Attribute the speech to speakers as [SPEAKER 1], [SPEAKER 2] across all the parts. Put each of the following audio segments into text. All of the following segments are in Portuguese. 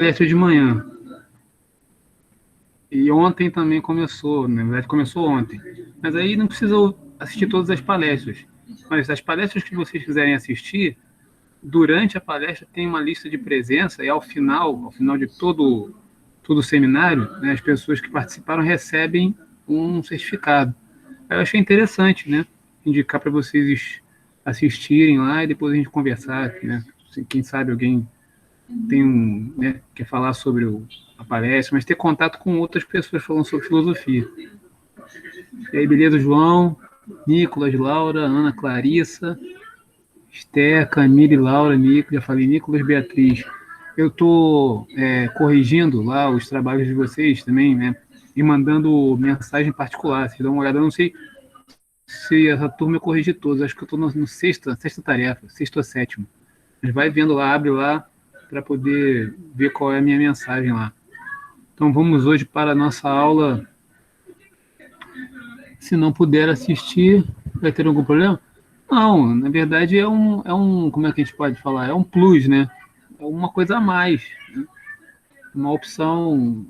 [SPEAKER 1] palestra de manhã. E ontem também começou, na verdade começou ontem. Mas aí não precisa assistir todas as palestras. Mas as palestras que vocês quiserem assistir, durante a palestra tem uma lista de presença e ao final de todo o seminário, né, as pessoas que participaram recebem um certificado. Eu achei interessante, né, indicar para vocês assistirem lá e depois a gente conversar, né, quem sabe alguém né, quer falar sobre a palestra, mas ter contato com outras pessoas falando sobre filosofia. E aí, beleza, João, Nicolas, Laura, Ana, Clarissa, Esté, Camille, Laura, Nico, já falei, Nicolas, Beatriz. Eu estou corrigindo lá os trabalhos de vocês também, né? E mandando mensagem particular. Vocês dão uma olhada, eu não sei se essa turma eu corrigi todos. Acho que eu estou no sexta tarefa, sexta ou sétima. Mas vai vendo lá, abre lá, para poder ver qual é a minha mensagem lá. Então vamos hoje para a nossa aula. Se não puder assistir, vai ter algum problema? Não, na verdade como é que a gente pode falar? É um plus, né? É uma coisa a mais, né? Uma opção,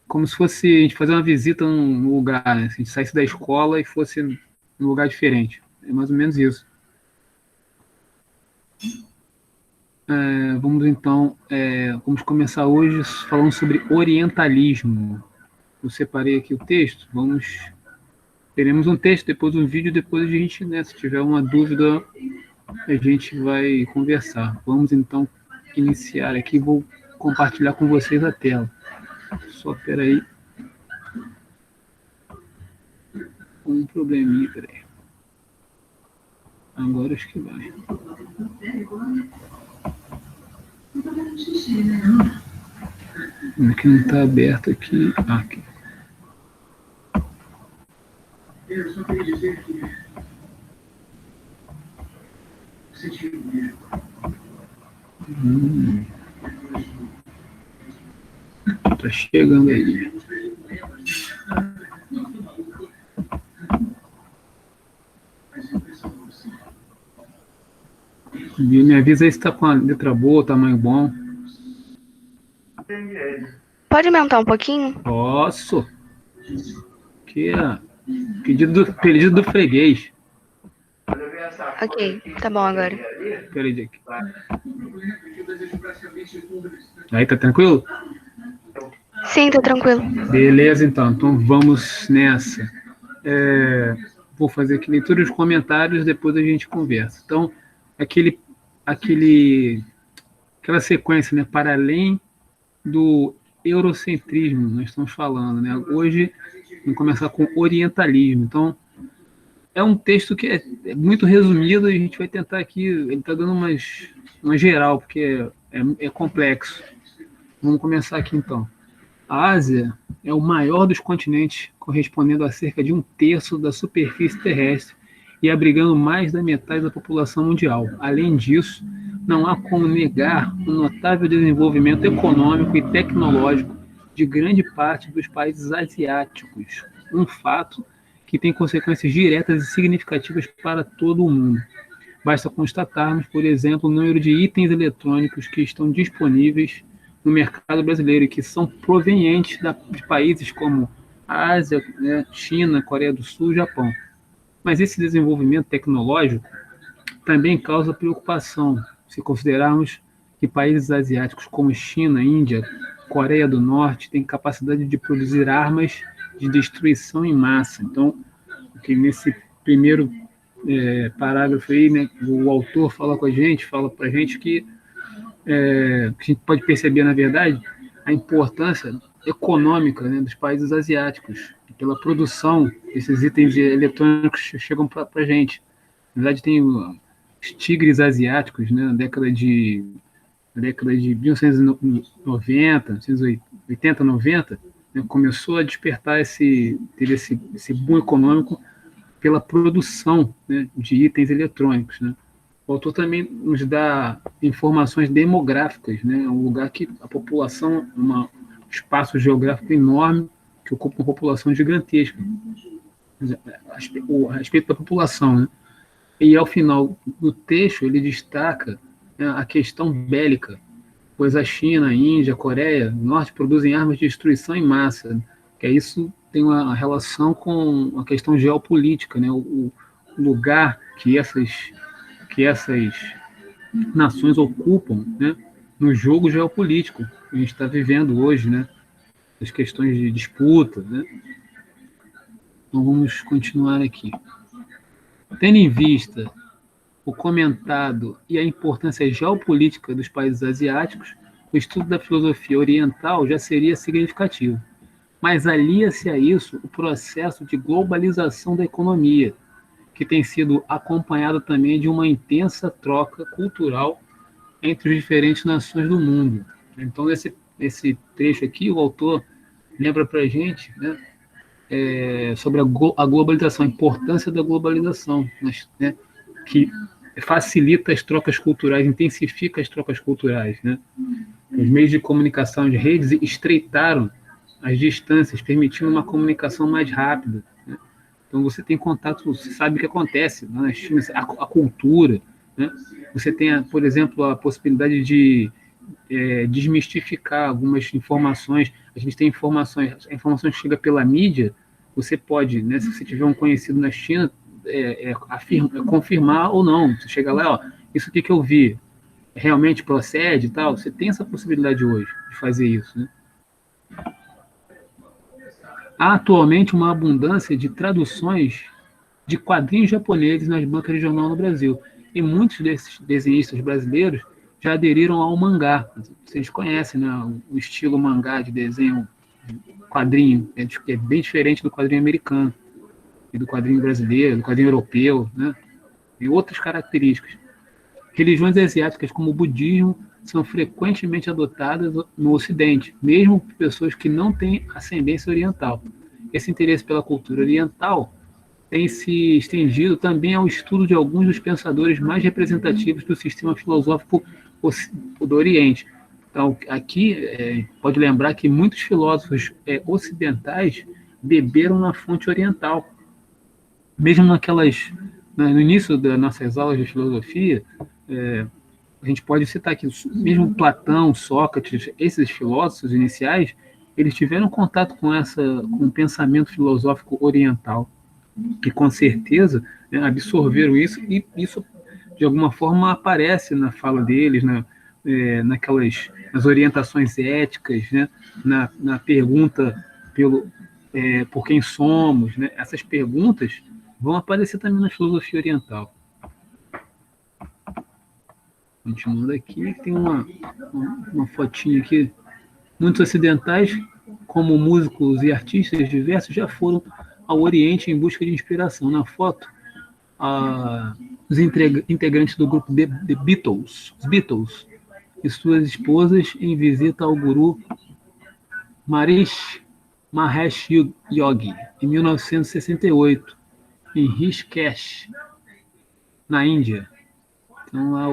[SPEAKER 1] como se fosse a gente fazer uma visita num lugar, né? Se a gente saísse da escola e fosse num lugar diferente. É mais ou menos isso. Vamos então, vamos começar hoje falando sobre orientalismo. Eu separei aqui o texto, teremos um texto, depois um vídeo, depois a gente, né, se tiver uma dúvida, a gente vai conversar. Vamos então iniciar aqui, vou compartilhar com vocês a tela. Só espera aí. Um probleminha, peraí. Agora acho que vai. Aqui não está aberto aqui. Aqui. Eu só queria dizer que Tá chegando aí. Me avisa aí se tá com a letra boa, tamanho bom.
[SPEAKER 2] Pode aumentar um pouquinho?
[SPEAKER 1] Posso. Que é pedido do freguês.
[SPEAKER 2] Ok, tá bom agora.
[SPEAKER 1] Peraí, Jack. Aí, tá tranquilo?
[SPEAKER 2] Sim, tô tranquilo.
[SPEAKER 1] Beleza, então. Então vamos nessa. Vou fazer aqui leitura dos comentários, depois a gente conversa. Então, aquela sequência, né? Para além do eurocentrismo, nós estamos falando, né? Hoje, vamos começar com orientalismo. Então, é um texto que é muito resumido e a gente vai tentar aqui, ele está dando uma geral, porque é complexo. Vamos começar aqui, então. A Ásia é o maior dos continentes, correspondendo a cerca de 1/3 da superfície terrestre e abrigando mais da metade da população mundial. Além disso, não há como negar o notável desenvolvimento econômico e tecnológico de grande parte dos países asiáticos, um fato que tem consequências diretas e significativas para todo o mundo. Basta constatarmos, por exemplo, o número de itens eletrônicos que estão disponíveis no mercado brasileiro e que são provenientes de países como Ásia, né, China, Coreia do Sul e Japão. Mas esse desenvolvimento tecnológico também causa preocupação, se considerarmos que países asiáticos como China, Índia, Coreia do Norte têm capacidade de produzir armas de destruição em massa. Então, aqui nesse primeiro parágrafo aí, né, o autor fala com a gente, fala para a gente que a gente pode perceber, na verdade, a importância econômica, né, dos países asiáticos, pela produção desses itens eletrônicos que chegam para a gente. Na verdade, tem os tigres asiáticos, né, na década de 1990, 1980, 90, né, começou a despertar teve esse boom econômico pela produção, né, de itens eletrônicos, né. O autor também nos dá informações demográficas, né, um lugar que a população, um espaço geográfico enorme, que ocupa uma população gigantesca, a respeito da população, né. E ao final do texto ele destaca, né, a questão bélica, pois a China, a Índia, a Coreia do Norte produzem armas de destruição em massa, que isso tem uma relação com a questão geopolítica, né? O lugar que essas nações ocupam, né? No jogo geopolítico que a gente está vivendo hoje, né? As questões de disputa, né? Então vamos continuar aqui. Tendo em vista o comentado e a importância geopolítica dos países asiáticos, o estudo da filosofia oriental já seria significativo. Mas alia-se a isso o processo de globalização da economia, que tem sido acompanhado também de uma intensa troca cultural entre as diferentes nações do mundo. Então, esse trecho aqui, o autor lembra para a gente, né, sobre a globalização, a importância da globalização, né, que facilita as trocas culturais, intensifica as trocas culturais. Né? Os meios de comunicação, as redes estreitaram as distâncias, permitindo uma comunicação mais rápida. Né? Então você tem contato, você sabe o que acontece na China, a cultura. Né? Você tem, por exemplo, a possibilidade de desmistificar algumas informações. A gente tem informações, a informação que chega pela mídia, você pode, né, se você tiver um conhecido na China, confirmar ou não. Você chega lá, ó, isso aqui que eu vi realmente procede e tal. Você tem essa possibilidade hoje de fazer isso. Né? Há atualmente uma abundância de traduções de quadrinhos japoneses nas bancas de jornal no Brasil. E muitos desses desenhistas brasileiros já aderiram ao mangá. Vocês conhecem, né, o estilo mangá de desenho, quadrinho, é bem diferente do quadrinho americano, e do quadrinho brasileiro, do quadrinho europeu, né? E outras características. Religiões asiáticas, como o budismo, são frequentemente adotadas no Ocidente, mesmo por pessoas que não têm ascendência oriental. Esse interesse pela cultura oriental tem se estendido também ao estudo de alguns dos pensadores mais representativos do sistema filosófico do Oriente. Então, aqui, pode lembrar que muitos filósofos ocidentais beberam na fonte oriental. Mesmo no início das nossas aulas de filosofia, a gente pode citar que mesmo Platão, Sócrates, esses filósofos iniciais, eles tiveram contato com o pensamento filosófico oriental, e com certeza, né, absorveram isso, e isso de alguma forma aparece na fala deles, nas orientações éticas, né, na pergunta por quem somos, né? Essas perguntas vão aparecer também na filosofia oriental. Continuando aqui, tem uma fotinha aqui. Muitos ocidentais, como músicos e artistas diversos, já foram ao Oriente em busca de inspiração. Na foto, os integrantes do grupo The Beatles, os Beatles, e suas esposas em visita ao guru Mahesh Yogi, em 1968, em Rishikesh, na Índia. Então, lá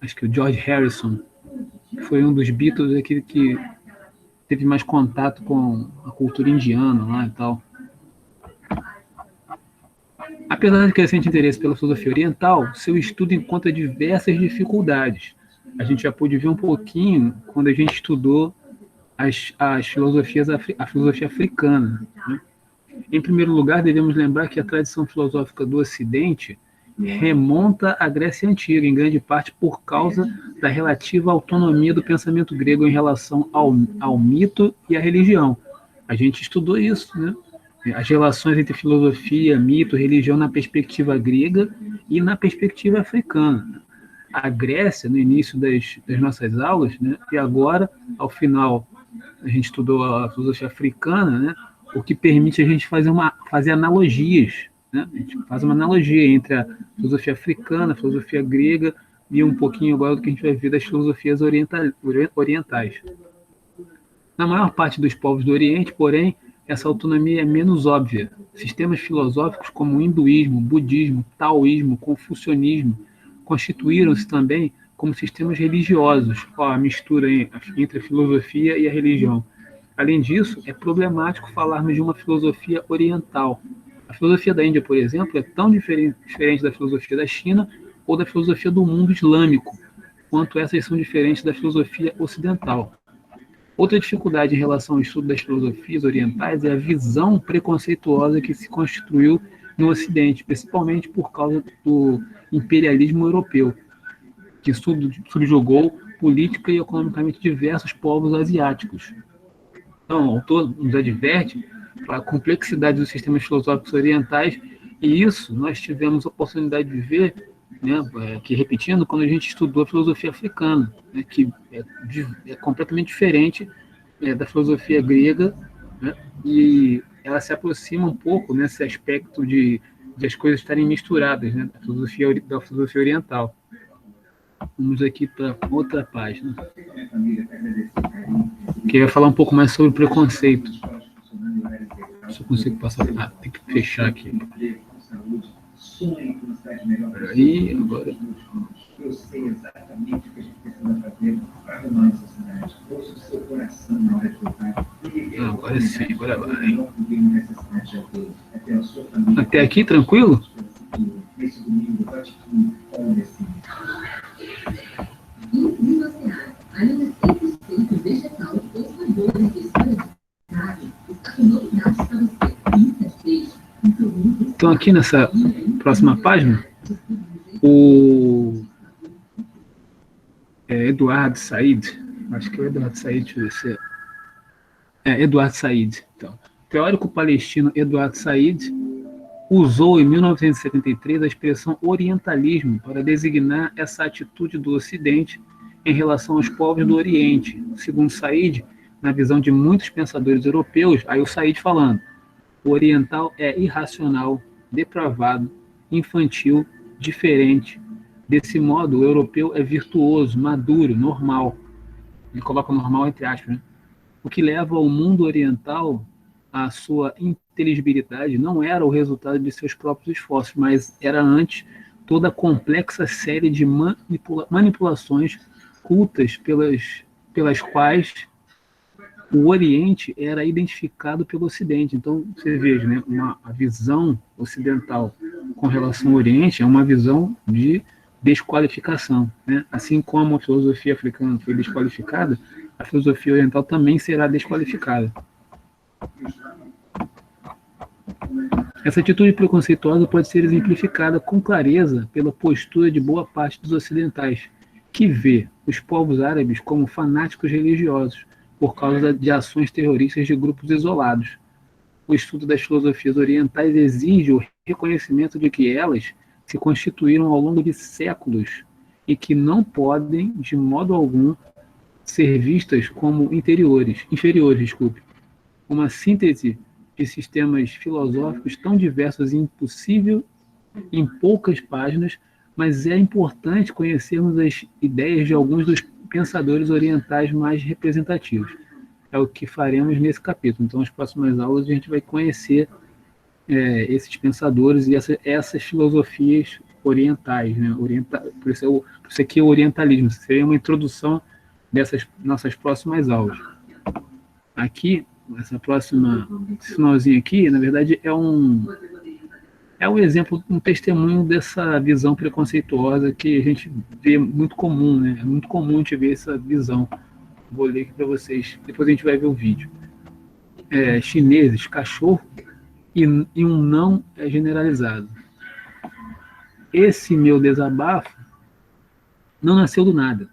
[SPEAKER 1] acho que o George Harrison foi um dos Beatles aquele que teve mais contato com a cultura indiana lá e tal. Apesar de crescente interesse pela filosofia oriental, seu estudo encontra diversas dificuldades. A gente já pôde ver um pouquinho quando a gente estudou a filosofia africana. Né? Em primeiro lugar, devemos lembrar que a tradição filosófica do Ocidente remonta à Grécia Antiga, em grande parte por causa da relativa autonomia do pensamento grego em relação ao mito e à religião. A gente estudou isso, né? As relações entre filosofia, mito, religião na perspectiva grega e na perspectiva africana. A Grécia, no início das nossas aulas, né? E agora, ao final, a gente estudou a filosofia africana, né? O que permite a gente fazer analogias. Né? A gente faz uma analogia entre a filosofia africana, a filosofia grega e um pouquinho agora do que a gente vai ver das filosofias orientais. Na maior parte dos povos do Oriente, porém, essa autonomia é menos óbvia. Sistemas filosóficos como o hinduísmo, budismo, taoísmo, confucionismo constituíram-se também como sistemas religiosos, a mistura entre a filosofia e a religião. Além disso, é problemático falarmos de uma filosofia oriental. A filosofia da Índia, por exemplo, é tão diferente da filosofia da China ou da filosofia do mundo islâmico. quanto essas são diferentes da filosofia ocidental. Outra dificuldade em relação ao estudo das filosofias orientais é a visão preconceituosa que se constituiu no Ocidente, principalmente por causa do imperialismo europeu, que subjugou política e economicamente diversos povos asiáticos. Então, o autor nos adverte para a complexidade dos sistemas filosóficos orientais, e isso nós tivemos a oportunidade de ver, né, que repetindo, quando a gente estudou a filosofia africana, né, que é completamente diferente da filosofia grega, né, e ela se aproxima um pouco nesse aspecto de as coisas estarem misturadas, né, da filosofia oriental. Vamos aqui para outra página, que vai falar um pouco mais sobre preconceito. Se eu consigo passar. Tem que fechar aqui. Peraí, agora. Eu sei exatamente o que a gente precisa fazer para arrumar essa cidade. Ouça o seu coração na hora de votar. Agora sim, agora vai. Até aqui, tranquilo? Esse domingo, vote aqui, olha assim. Ainda 100% vegetal ou sabores de história de carne. Está com novidades para você. 36. Então, aqui nessa próxima página, o Eduardo Said, acho que é o Eduardo Said, deixa eu ver se Eduardo Said. Então, o teórico palestino Eduardo Said usou em 1973 a expressão orientalismo para designar essa atitude do Ocidente em relação aos povos do Oriente. Segundo Said, na visão de muitos pensadores europeus, aí o Said falando, o oriental é irracional, depravado, infantil, diferente. Desse modo, o europeu é virtuoso, maduro, normal. Ele coloca normal entre aspas, né? O que leva ao mundo oriental à sua inteligibilidade não era o resultado de seus próprios esforços, mas era antes toda a complexa série de manipulações cultas pelas quais o Oriente era identificado pelo Ocidente. Então, você veja, né, a visão ocidental com relação ao Oriente é uma visão de desqualificação, né? Assim como a filosofia africana foi desqualificada, a filosofia oriental também será desqualificada. Essa atitude preconceituosa pode ser exemplificada com clareza pela postura de boa parte dos ocidentais, que vê os povos árabes como fanáticos religiosos, por causa de ações terroristas de grupos isolados. O estudo das filosofias orientais exige o reconhecimento de que elas se constituíram ao longo de séculos e que não podem, de modo algum, ser vistas como inferiores. Uma síntese de sistemas filosóficos tão diversos e impossível em poucas páginas, mas é importante conhecermos as ideias de alguns dos pensadores orientais mais representativos. É o que faremos nesse capítulo. Então, nas próximas aulas, a gente vai conhecer esses pensadores e essas filosofias orientais, né? Por isso aqui é o orientalismo. Seria uma introdução dessas nossas próximas aulas. Aqui, esse finalzinho aqui, na verdade, é um exemplo, um testemunho dessa visão preconceituosa que a gente vê muito comum, né? É muito comum a gente ver essa visão. Vou ler aqui para vocês, depois a gente vai ver o vídeo. Chineses, cachorro e um não é generalizado. Esse meu desabafo não nasceu do nada.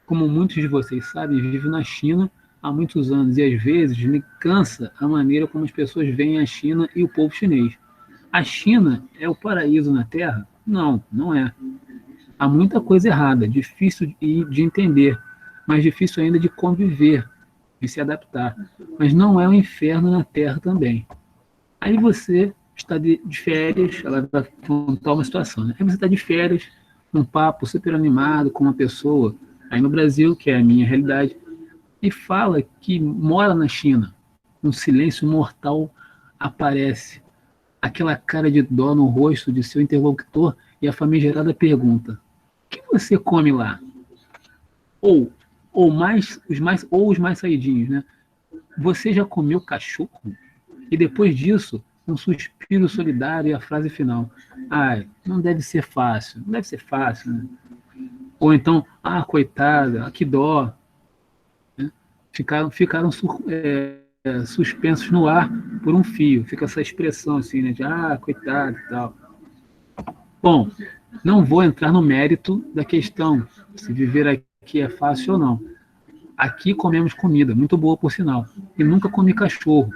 [SPEAKER 1] Como muitos de vocês sabem, vivo na China há muitos anos e às vezes me cansa a maneira como as pessoas veem a China e o povo chinês. A China é o paraíso na Terra? Não, não é. Há muita coisa errada, difícil de entender, mas difícil ainda de conviver, de se adaptar. Mas não é um inferno na Terra também. Aí você está de férias, ela vai contar uma situação, né? Aí você está de férias, num papo super animado com uma pessoa, aí no Brasil, que é a minha realidade, e fala que mora na China. Um silêncio mortal aparece. Aquela cara de dó no rosto de seu interlocutor e a famigerada pergunta: o que você come lá? Ou os mais saidinhos, né? Você já comeu cachorro? E depois disso, um suspiro solidário e a frase final: ai, não deve ser fácil, né? Ou então, coitada, que dó. Né? Ficaram suspensos no ar por um fio. Fica essa expressão assim, né, de coitado e tal. Bom, não vou entrar no mérito da questão, se viver aqui é fácil ou não. Aqui comemos comida, muito boa por sinal, e nunca comi cachorro,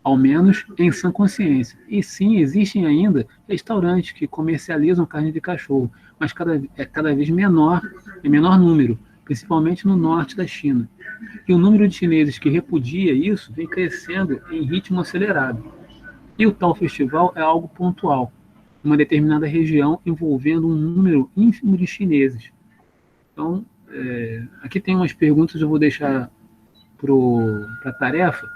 [SPEAKER 1] ao menos em sã consciência. E sim, existem ainda restaurantes que comercializam carne de cachorro, mas cada vez menor, em menor número, principalmente no norte da China. E o número de chineses que repudia isso vem crescendo em ritmo acelerado. E o tal festival é algo pontual, uma determinada região envolvendo um número ínfimo de chineses. Então, aqui tem umas perguntas, eu vou deixar para a tarefa.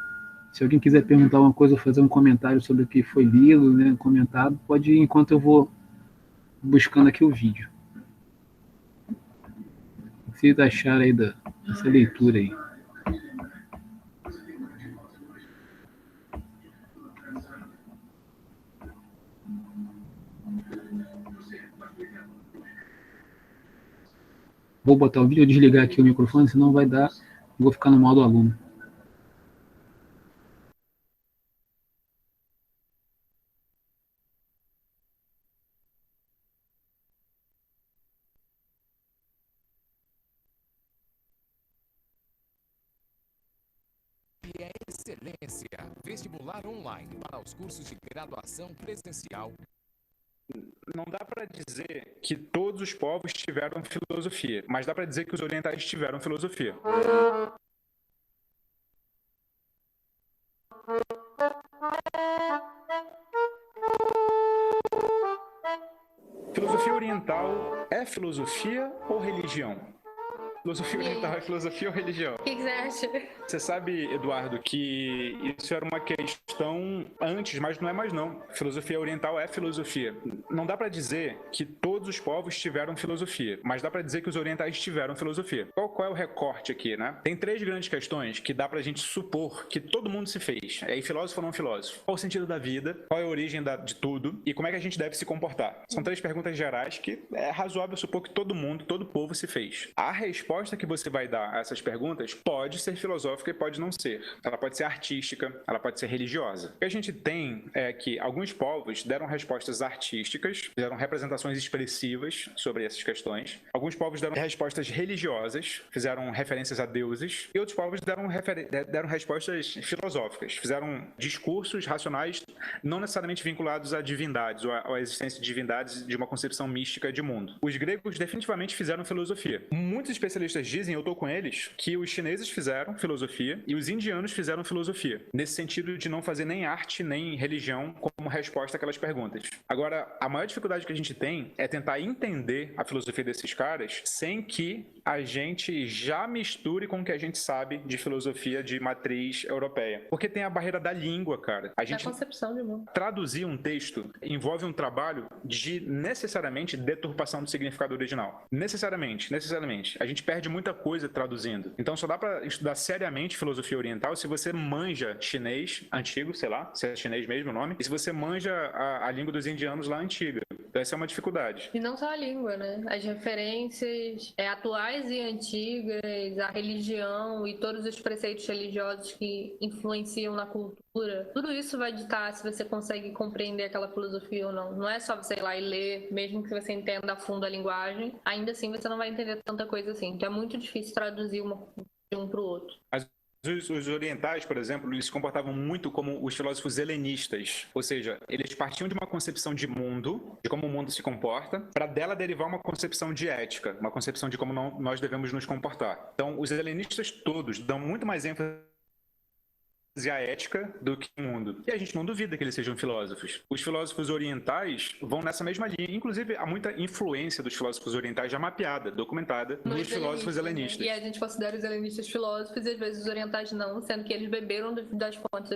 [SPEAKER 1] Se alguém quiser perguntar uma coisa ou fazer um comentário sobre o que foi lido, né, comentado, pode ir enquanto eu vou buscando aqui o vídeo. O que vocês acharam aí dessa leitura aí? Vou botar o vídeo, desligar aqui o microfone, senão vai dar, vou ficar no modo aluno.
[SPEAKER 3] E é excelência. Vestibular online para os cursos de graduação presencial.
[SPEAKER 4] Não dá para dizer que todos os povos tiveram filosofia, mas dá para dizer que os orientais tiveram filosofia. Filosofia oriental é filosofia ou religião? Filosofia oriental é filosofia ou religião?
[SPEAKER 5] O que você acha?
[SPEAKER 4] Você sabe, Eduardo, que isso era uma questão antes, mas não é mais não. Filosofia oriental é filosofia. Não dá para dizer que todos os povos tiveram filosofia, mas dá para dizer que os orientais tiveram filosofia. Qual é o recorte aqui, né? Tem três grandes questões que dá pra gente supor que todo mundo se fez. É filósofo ou não filósofo? Qual o sentido da vida? Qual é a origem de tudo? E como é que a gente deve se comportar? São três perguntas gerais que é razoável supor que todo mundo, todo povo se fez. A resposta que você vai dar a essas perguntas pode ser filosófica e pode não ser. Ela pode ser artística, ela pode ser religiosa. O que a gente tem é que alguns povos deram respostas artísticas, fizeram representações expressivas sobre essas questões. Alguns povos deram respostas religiosas, fizeram referências a deuses. E outros povos deram respostas filosóficas, fizeram discursos racionais não necessariamente vinculados a divindades ou à existência de divindades de uma concepção mística de mundo. Os gregos definitivamente fizeram filosofia. Muitos especialistas dizem, eu estou com eles, que os chineses fizeram filosofia e os indianos fizeram filosofia, nesse sentido de não fazer nem arte nem religião como resposta àquelas perguntas. Agora, a maior dificuldade que a gente tem é tentar entender a filosofia desses caras sem que a gente já misture com o que a gente sabe de filosofia de matriz europeia. Porque tem a barreira da língua, cara. A gente
[SPEAKER 5] concepção de mundo.
[SPEAKER 4] Traduzir um texto envolve um trabalho de necessariamente deturpação do significado original. Necessariamente. A gente perde muita coisa traduzindo. Então só dá pra estudar seriamente filosofia oriental se você manja chinês antigo, sei lá, se é chinês mesmo o nome, e se você manja a língua dos indianos lá antiga. Então essa é uma dificuldade.
[SPEAKER 5] E não só a língua, né? As referências atuais e antigas, a religião e todos os preceitos religiosos que influenciam na cultura. Tudo isso vai ditar se você consegue compreender aquela filosofia ou não. Não é só você ir lá e ler, mesmo que você entenda a fundo a linguagem, ainda assim você não vai entender tanta coisa assim. Então é muito difícil traduzir de um para o outro.
[SPEAKER 4] Os orientais, por exemplo, eles se comportavam muito como os filósofos helenistas, ou seja, eles partiam de uma concepção de mundo, de como o mundo se comporta, para dela derivar uma concepção de ética, uma concepção de como nós devemos nos comportar. Então, os helenistas todos dão muito mais ênfase à ética do que o mundo. E a gente não duvida que eles sejam filósofos. Os filósofos orientais vão nessa mesma linha. Inclusive, há muita influência dos filósofos orientais já mapeada, documentada nos filósofos helenistas.
[SPEAKER 5] Né? E a gente considera os helenistas filósofos e às vezes os orientais não, sendo que eles beberam das fontes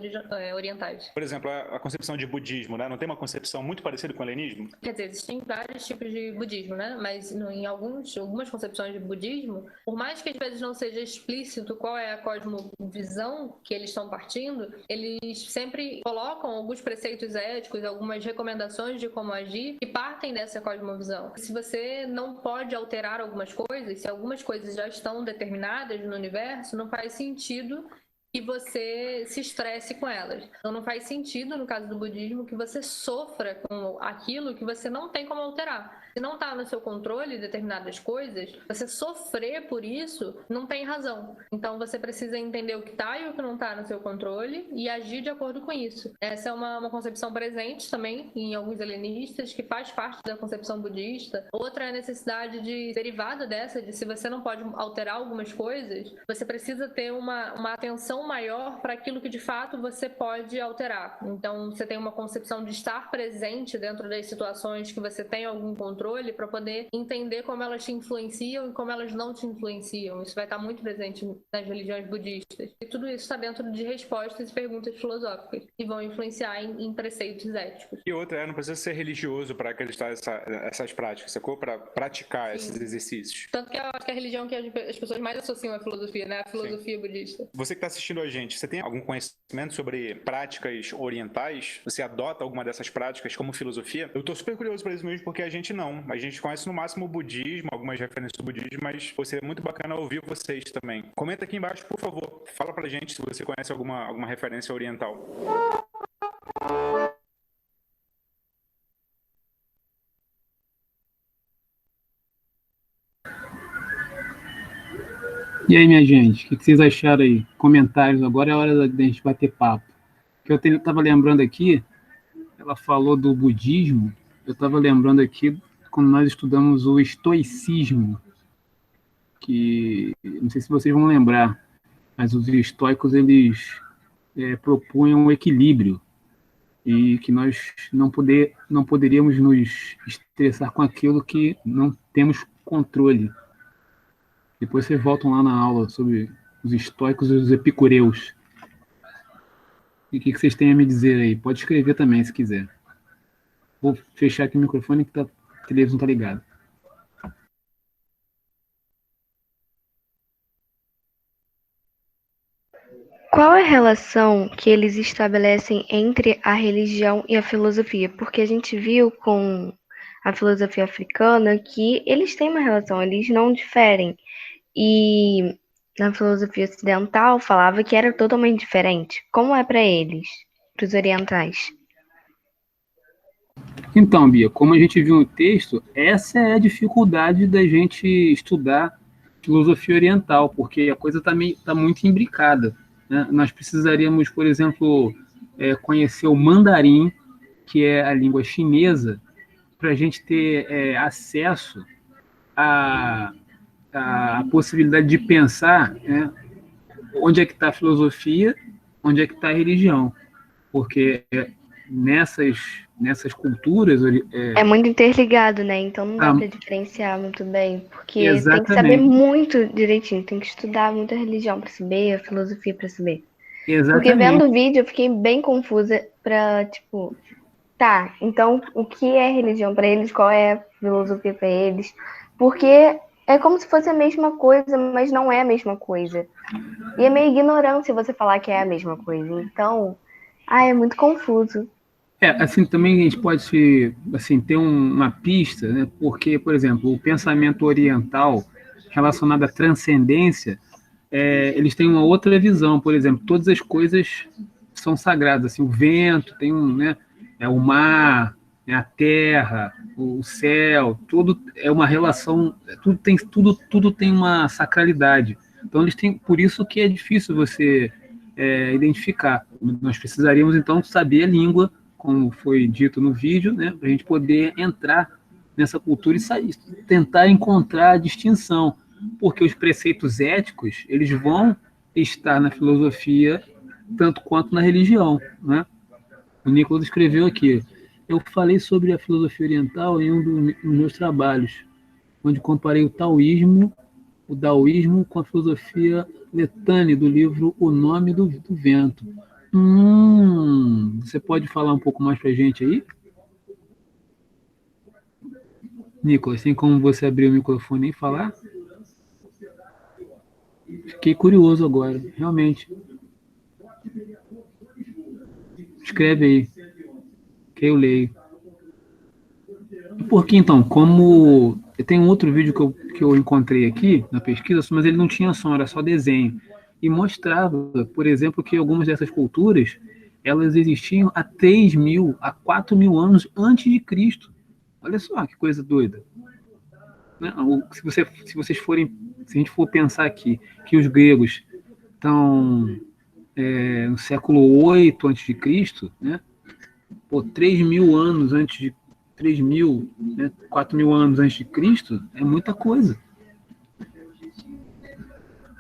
[SPEAKER 5] orientais.
[SPEAKER 4] Por exemplo, a concepção de budismo, né? Não tem uma concepção muito parecida com o helenismo?
[SPEAKER 5] Quer dizer, existem vários tipos de budismo, né? Mas em algumas concepções de budismo, por mais que às vezes não seja explícito qual é a cosmovisão que eles estão partindo, partindo, eles sempre colocam alguns preceitos éticos, algumas recomendações de como agir que partem dessa cosmovisão. Se você não pode alterar algumas coisas, se algumas coisas já estão determinadas no universo, não faz sentido que você se estresse com elas. Então não faz sentido, no caso do budismo, que você sofra com aquilo que você não tem como alterar. Se não está no seu controle determinadas coisas, você sofrer por isso não tem razão. Então você precisa entender o que está e o que não está no seu controle e agir de acordo com isso. Essa é uma concepção presente também em alguns helenistas, que faz parte da concepção budista. Outra é a necessidade derivada dessa, de se você não pode alterar algumas coisas, você precisa ter uma atenção maior para aquilo que de fato você pode alterar. Então você tem uma concepção de estar presente dentro das situações que você tem algum controle para poder entender como elas te influenciam e como elas não te influenciam. Isso vai estar muito presente nas religiões budistas. E tudo isso está dentro de respostas e perguntas filosóficas que vão influenciar em preceitos éticos.
[SPEAKER 4] E outra, não precisa ser religioso para acreditar essas práticas, sacou? Para praticar esses exercícios.
[SPEAKER 5] Tanto que eu acho que a religião que as pessoas mais associam à filosofia, né? A filosofia budista.
[SPEAKER 4] Você que está assistindo a gente, você tem algum conhecimento sobre práticas orientais? Você adota alguma dessas práticas como filosofia? Eu tô super curioso para isso mesmo, porque a gente não. A gente conhece no máximo o budismo, algumas referências do budismo, mas seria muito bacana ouvir vocês também. Comenta aqui embaixo, por favor. Fala pra gente se você conhece alguma referência oriental.
[SPEAKER 1] E aí, minha gente, o que vocês acharam aí? Comentários, agora é a hora da gente bater papo. Que eu estava lembrando aqui, ela falou do budismo, eu estava lembrando aqui quando nós estudamos o estoicismo, que não sei se vocês vão lembrar, mas os estoicos, eles propunham um equilíbrio e que nós não poderíamos nos estressar com aquilo que não temos controle. Depois vocês voltam lá na aula sobre os estoicos e os epicureus. E o que vocês têm a me dizer aí? Pode escrever também, se quiser. Vou fechar aqui o microfone que a televisão está ligada.
[SPEAKER 2] Qual é a relação que eles estabelecem entre a religião e a filosofia? Porque a gente viu com a filosofia africana que eles têm uma relação, eles não diferem. E na filosofia ocidental falava que era totalmente diferente. Como é para eles, para os orientais?
[SPEAKER 1] Então, Bia, como a gente viu no texto, essa é a dificuldade da gente estudar filosofia oriental, porque a coisa está muito imbricada, né? Nós precisaríamos, por exemplo, conhecer o mandarim, que é a língua chinesa, para a gente ter acesso a possibilidade de pensar, né, onde é que está a filosofia, onde é que está a religião, porque nessas culturas...
[SPEAKER 2] É muito interligado, né? Então não dá para diferenciar muito bem, porque tem que saber muito direitinho, tem que estudar muito a religião para saber, a filosofia para saber.
[SPEAKER 1] Exatamente.
[SPEAKER 2] Porque vendo o vídeo eu fiquei bem confusa para, tipo, tá, então o que é religião para eles, qual é a filosofia para eles, porque é como se fosse a mesma coisa, mas não é a mesma coisa. E é meio ignorância você falar que é a mesma coisa. Então, é muito confuso.
[SPEAKER 1] Assim, também a gente pode assim, ter uma pista, né? Porque, por exemplo, o pensamento oriental relacionado à transcendência, eles têm uma outra visão. Por exemplo, todas as coisas são sagradas. Assim, o vento tem né? O mar, a terra, o céu, tudo é uma relação, tudo tem uma sacralidade. Então eles têm, por isso que é difícil você identificar. Nós precisaríamos então saber a língua, como foi dito no vídeo, né, para a gente poder entrar nessa cultura e tentar encontrar a distinção, porque os preceitos éticos eles vão estar na filosofia tanto quanto na religião, né? O Nicolas escreveu aqui: eu falei sobre a filosofia oriental em um dos meus trabalhos, onde comparei o daoísmo com a filosofia letane do livro O Nome do Vento. Você pode falar um pouco mais para a gente aí? Nicolas, tem como você abrir o microfone e falar? Fiquei curioso agora, realmente. Escreve aí, que eu leio. Porque então, como tem um outro vídeo que eu encontrei aqui na pesquisa, mas ele não tinha som, era só desenho. E mostrava, por exemplo, que algumas dessas culturas elas existiam há 3.000, há 4.000 anos antes de Cristo. Olha só que coisa doida. Né? Se a gente for pensar aqui que os gregos estão no século 8 antes de Cristo, né? Pô, 3.000 anos antes de 3.000, né, 4.000 anos antes de Cristo é muita coisa.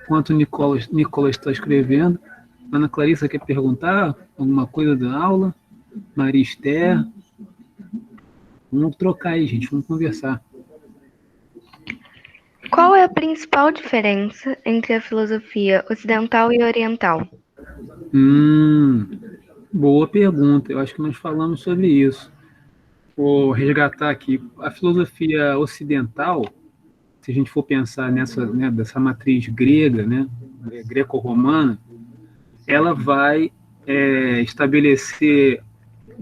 [SPEAKER 1] Enquanto o Nicolas está escrevendo, Ana Clarissa quer perguntar alguma coisa da aula? Maria Esther? Vamos trocar aí, gente, vamos conversar.
[SPEAKER 2] Qual é a principal diferença entre a filosofia ocidental e oriental?
[SPEAKER 1] Boa pergunta. Eu acho que nós falamos sobre isso. Vou resgatar aqui. A filosofia ocidental, se a gente for pensar nessa, né, dessa matriz grega, né, greco-romana, ela vai estabelecer,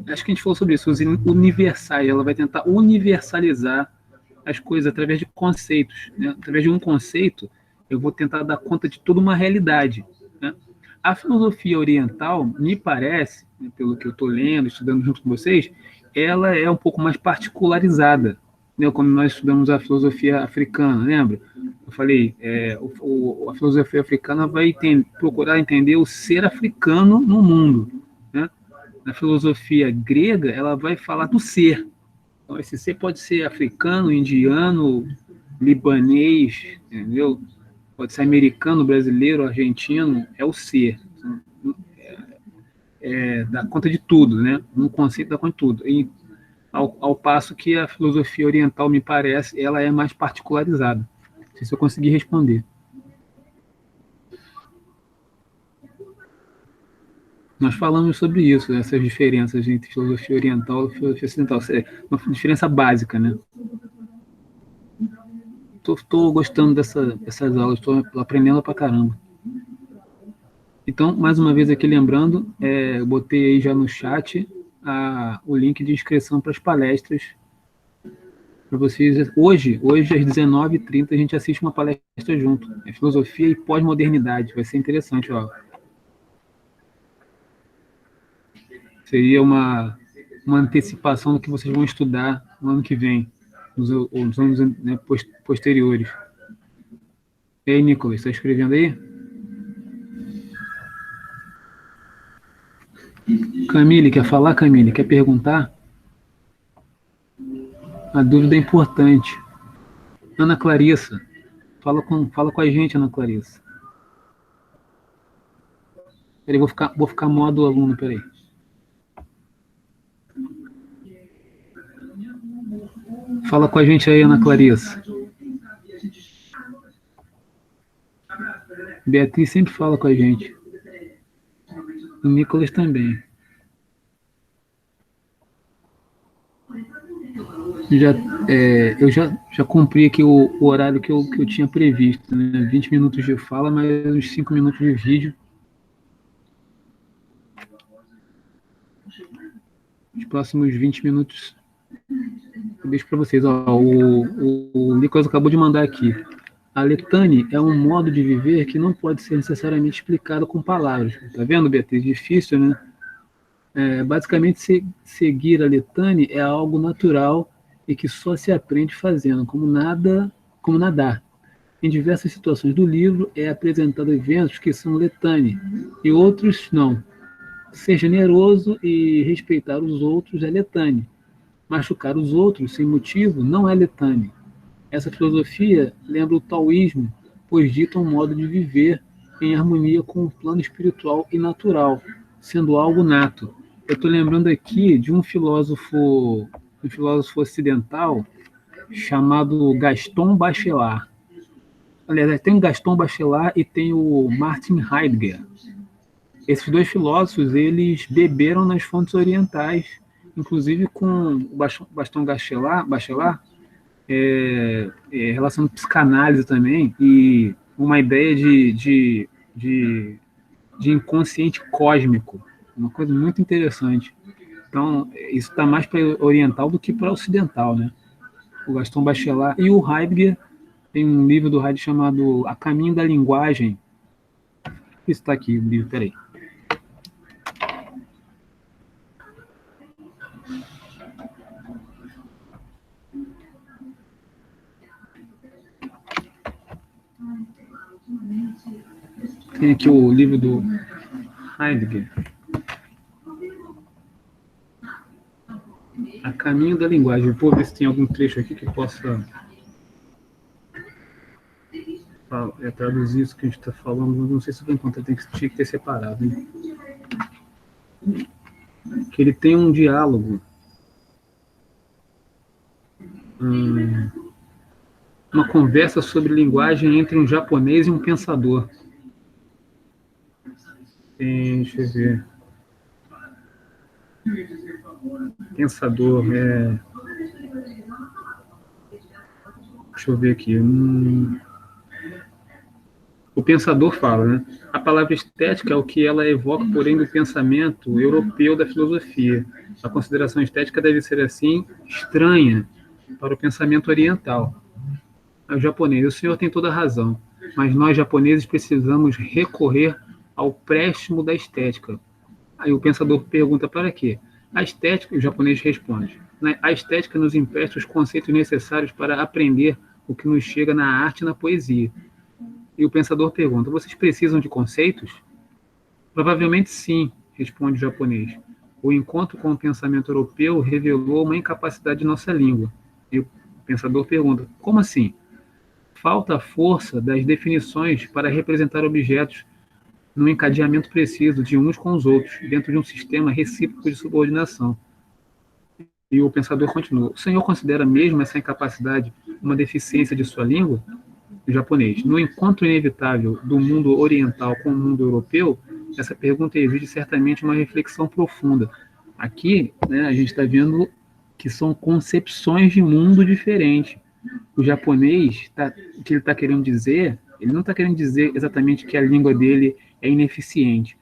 [SPEAKER 1] acho que a gente falou sobre isso, os universais, ela vai tentar universalizar as coisas através de conceitos, né? Através de um conceito, eu vou tentar dar conta de toda uma realidade, né? A filosofia oriental, me parece, né, pelo que eu estou lendo, estudando junto com vocês, ela é um pouco mais particularizada, né? Como nós estudamos a filosofia africana, lembra? Eu falei, a filosofia africana vai procurar entender o ser africano no mundo, né? Na filosofia grega, ela vai falar do ser. Então, esse ser pode ser africano, indiano, libanês, entendeu? Pode ser americano, brasileiro, argentino, é o ser. Dá conta de tudo, né? Um conceito dá conta de tudo. E, ao passo que a filosofia oriental, me parece, ela é mais particularizada. Não sei se eu consegui responder. Nós falamos sobre isso, essas diferenças entre filosofia oriental e filosofia ocidental. É uma diferença básica, né? Estou gostando dessas aulas, estou aprendendo pra caramba. Então, mais uma vez aqui lembrando, eu botei aí já no chat o link de inscrição para as palestras. Para vocês, hoje às 19h30, a gente assiste uma palestra junto. É filosofia e pós-modernidade. Vai ser interessante, ó. Seria uma antecipação do que vocês vão estudar no ano que vem, nos anos, né, posteriores. E aí, Nicolas, está escrevendo aí? Camille, quer falar, Camille? Quer perguntar? A dúvida é importante. Ana Clarissa, fala com a gente, Ana Clarissa. Peraí, vou ficar modo aluno, peraí. Fala com a gente aí, Ana Clarissa. Beatriz sempre fala com a gente. O Nicolas também. Eu já cumpri aqui o horário que eu tinha previsto, né? 20 minutos de fala, mais uns 5 minutos de vídeo. Os próximos 20 minutos eu deixo para vocês. Ó, o Nicolas acabou de mandar aqui. A letane é um modo de viver que não pode ser necessariamente explicado com palavras. Tá vendo, Beatriz? Difícil, né? Basicamente, seguir a letane é algo natural e que só se aprende fazendo, como nadar. Em diversas situações do livro, é apresentado eventos que são letane e outros não. Ser generoso e respeitar os outros é letane. Machucar os outros sem motivo não é letane. Essa filosofia lembra o taoísmo, pois dita um modo de viver em harmonia com o plano espiritual e natural, sendo algo nato. Eu estou lembrando aqui de um filósofo ocidental chamado Gaston Bachelard. Aliás, tem o Gaston Bachelard e tem o Martin Heidegger. Esses dois filósofos, eles beberam nas fontes orientais, inclusive com o Gaston Bachelard, relacionando psicanálise também, e uma ideia de inconsciente cósmico. Uma coisa muito interessante. Então, isso está mais para oriental do que para ocidental, né? O Gaston Bachelard e o Heidegger tem um livro do Heidegger chamado A Caminho da Linguagem. Isso está aqui, o livro, peraí. Tem aqui o livro do Heidegger. A Caminho da Linguagem. Vou ver se tem algum trecho aqui que possa traduzir isso que a gente está falando. Não sei se eu vou encontrar, tinha que ter separado. Né? Que ele tem um diálogo. Uma conversa sobre linguagem entre um japonês e um pensador. Deixa eu ver. Pensador, Deixa eu ver aqui. O pensador fala, né? A palavra estética é o que ela evoca, porém, do pensamento europeu da filosofia. A consideração estética deve ser, assim, estranha para o pensamento oriental. O japonês, o senhor tem toda a razão, mas nós japoneses precisamos recorrer ao préstimo da estética. Aí o pensador pergunta para quê? A estética, o japonês responde, né? A estética nos empresta os conceitos necessários para aprender o que nos chega na arte e na poesia. E o pensador pergunta, vocês precisam de conceitos? Provavelmente sim, responde o japonês. O encontro com o pensamento europeu revelou uma incapacidade de nossa língua. E o pensador pergunta, como assim? Falta a força das definições para representar objetos num encadeamento preciso de uns com os outros, dentro de um sistema recíproco de subordinação. E o pensador continua. O senhor considera mesmo essa incapacidade uma deficiência de sua língua? O japonês. No encontro inevitável do mundo oriental com o mundo europeu, essa pergunta exige certamente uma reflexão profunda. Aqui, né, a gente está vendo que são concepções de mundo diferentes. O japonês, o que ele está querendo dizer, ele não está querendo dizer exatamente que a língua dele é ineficiente,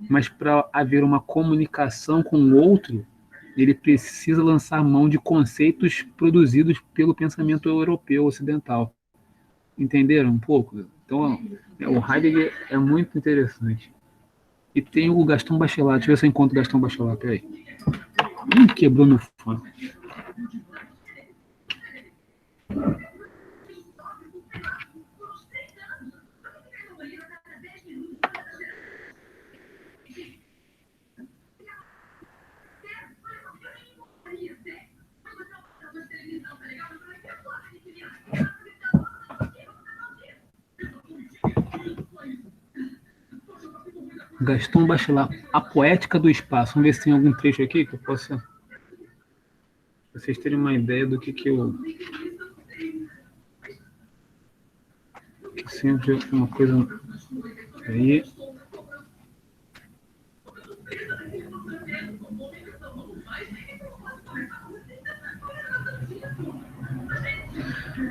[SPEAKER 1] mas para haver uma comunicação com o outro, ele precisa lançar mão de conceitos produzidos pelo pensamento europeu ocidental. Entenderam um pouco? Então, o Heidegger é muito interessante. E tem o Gaston Bachelard. Deixa eu ver se eu encontro o Gaston Bachelard. Peraí. Quebrou meu fone. Gaston Bachelard, A Poética do Espaço. Vamos ver se tem algum trecho aqui que eu possa... Pra vocês terem uma ideia do que eu... Que sempre é uma coisa... Aí...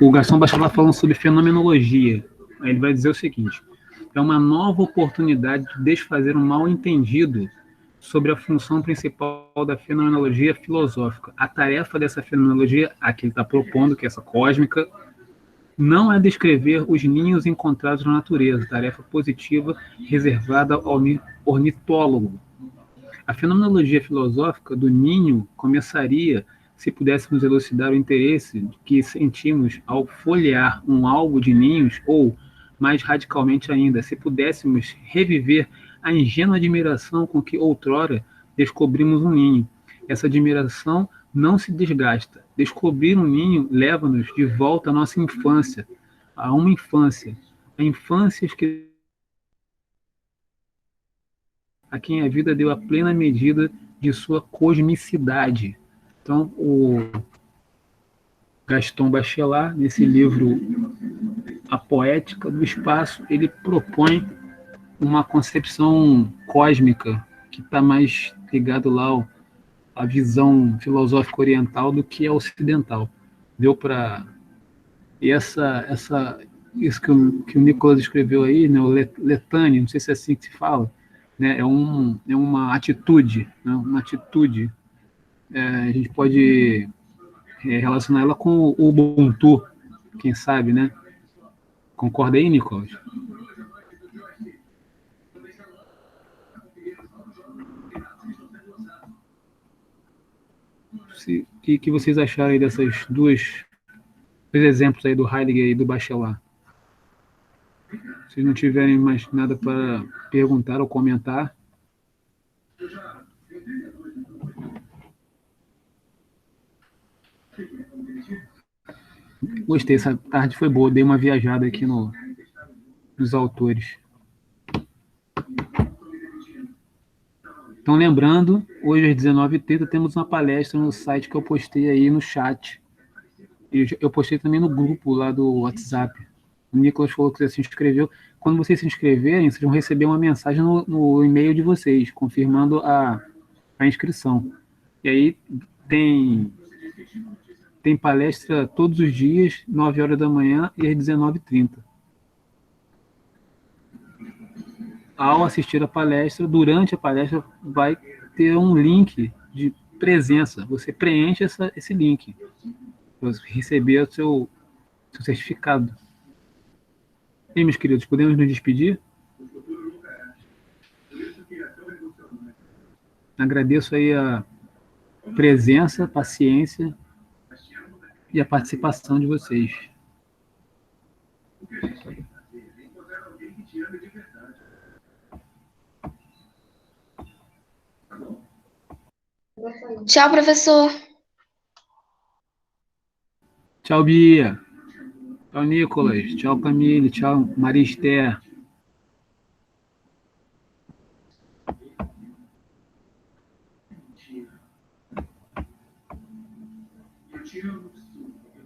[SPEAKER 1] O Gaston Bachelard falando sobre fenomenologia. Aí ele vai dizer o seguinte... É uma nova oportunidade de desfazer um mal-entendido sobre a função principal da fenomenologia filosófica. A tarefa dessa fenomenologia, a que ele está propondo, que é essa cósmica, não é descrever os ninhos encontrados na natureza, tarefa positiva reservada ao ornitólogo. A fenomenologia filosófica do ninho começaria se pudéssemos elucidar o interesse que sentimos ao folhear um álbum de ninhos ou, mais radicalmente ainda, se pudéssemos reviver a ingênua admiração com que outrora descobrimos um ninho. Essa admiração não se desgasta. Descobrir um ninho leva-nos de volta à nossa infância, a uma infância, a infâncias a quem a vida deu a plena medida de sua cosmicidade. Então, o Gaston Bachelard, nesse livro A Poética do Espaço, ele propõe uma concepção cósmica que está mais ligado lá à visão filosófica oriental do que a ocidental. Deu para... E isso que o Nicolas escreveu aí, né, o Letânia, não sei se é assim que se fala, né? É uma atitude, né? Uma atitude. A gente pode relacionar ela com o Ubuntu, quem sabe, né? Concorda aí, Nicolas? O que vocês acharam aí dessas dois exemplos aí do Heidegger e do Bachelard? Se não tiverem mais nada para perguntar ou comentar. Gostei, essa tarde foi boa, dei uma viajada aqui nos autores. Então, lembrando, hoje às 19h30 temos uma palestra no site que eu postei aí no chat. Eu postei também no grupo lá do WhatsApp. O Nicolas falou que você se inscreveu. Quando vocês se inscreverem, vocês vão receber uma mensagem no e-mail de vocês, confirmando a inscrição. E aí tem palestra todos os dias, 9 horas da manhã e às 19h30. Ao assistir a palestra, durante a palestra, vai ter um link de presença. Você preenche esse link para receber o seu certificado. E, meus queridos, podemos nos despedir? Agradeço aí a presença, paciência e a participação de vocês.
[SPEAKER 2] Tchau, professor.
[SPEAKER 1] Tchau, Bia. Tchau, Nicolas. Tchau, Camille. Tchau, Maria Esther.